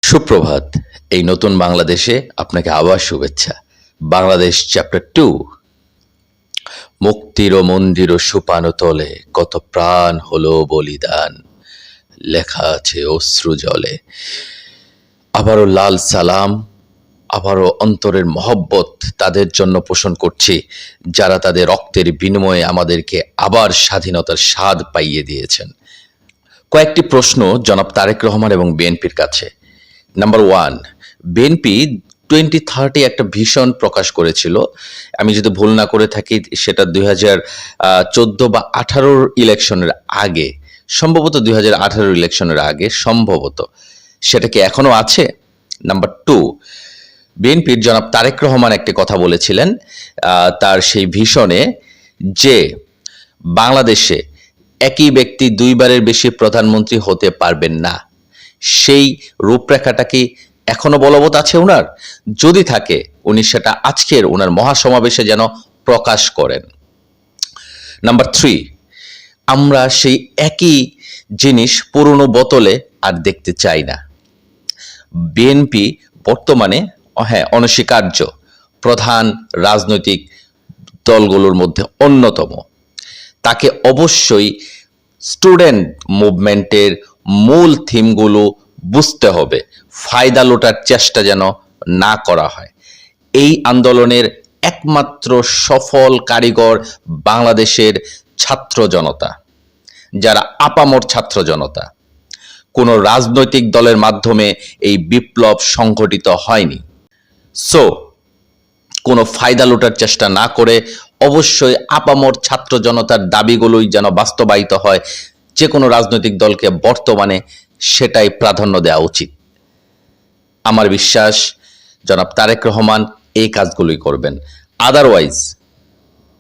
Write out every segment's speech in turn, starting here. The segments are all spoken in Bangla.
সুপ্রভাত। এই নতুন বাংলাদেশে আপনাকে আবার শুভেচ্ছা। বাংলাদেশ চ্যাপ্টার 2। মুক্তির ও মন্দির ও সুপানো তলে কত প্রাণ হলো বলিদান, লেখা আছে অশ্রু জলে। আবারও লাল সালাম, আবারও অন্তরের মহব্বত তাদের জন্য পোষণ করছি যারা তাদের রক্তের বিনিময়ে আমাদেরকে আবার স্বাধীনতার স্বাদ পাইয়ে দিয়েছেন। কয়েকটি প্রশ্ন জনাব তারেক রহমান এবং বিএনপির কাছে। নাম্বার 1, বিএনপি 2030 একটা ভিশন প্রকাশ করেছিল। আমি যদি ভুল না করে থাকি সেটা 2014 বা 18 ইলেকশনের আগে, সম্ভবত 2018 ইলেকশনের আগে, সম্ভবত। সেটা কি এখনো আছে? নাম্বার 2, বিএনপির জনাব তারেক রহমান একটি কথা বলেছিলেন তার সেই ভিশনে, যে বাংলাদেশে একই ব্যক্তি দুইবারের বেশি প্রধানমন্ত্রী হতে পারবেন না। সেই রূপরেখাটা কি এখনো বলবৎ আছে ওনার? যদি থাকে উনি সেটা আজকের ওনার মহাসমাবেশে যেন প্রকাশ করেন। নাম্বার 3, আমরা সেই একই জিনিস পুরনো বোতলে আর দেখতে চাই না। বিএনপি বর্তমানে অনস্বীকার্য প্রধান রাজনৈতিক দলগুলোর মধ্যে অন্যতম। তাকে অবশ্যই স্টুডেন্ট মুভমেন্টের মূল থিমগুলো বুঝতে হবে, ফায়দা লোটার চেষ্টা যেন না করা হয়। এই আন্দোলনের একমাত্র সফল কারিগর বাংলাদেশের ছাত্র জনতা, যারা আপামর ছাত্র জনতা। কোনো রাজনৈতিক দলের মাধ্যমে এই বিপ্লব সংগঠিত হয়নি। সো কোনো ফায়দা লোটার চেষ্টা না করে অবশ্যই আপামর ছাত্র জনতার দাবিগুলোই যেন বাস্তবায়িত হয়। যে কোনো রাজনৈতিক দলকে বর্তমানে সেটাই প্রাধান্য দেওয়া উচিত। আমার বিশ্বাস জনাব তারেক রহমান এই কাজগুলোই করবেন। আদারওয়াইজ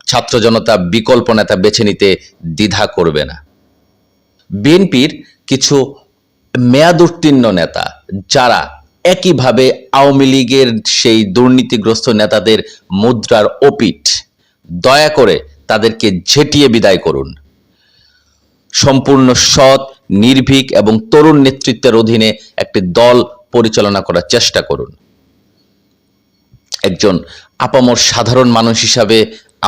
ছাত্র জনতা বিকল্প নেতা বেছে নিতে দ্বিধা করবে না। বিএনপির কিছু মেয়াদোত্তীর্ণ নেতা যারা একইভাবে আওয়ামী লীগের সেই দুর্নীতিগ্রস্ত নেতাদের মুদ্রার ওপিঠ, দয়া করে তাদেরকে ঝেঁটিয়ে বিদায় করুন। সম্পূর্ণ সৎ, নির্ভীক এবং তরুণ নেতৃত্বের অধীনে একটি দল পরিচালনা করার চেষ্টা করুন। একজন আপামর সাধারণ মানুষ হিসাবে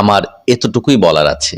আমার এতটুকুই বলার আছে।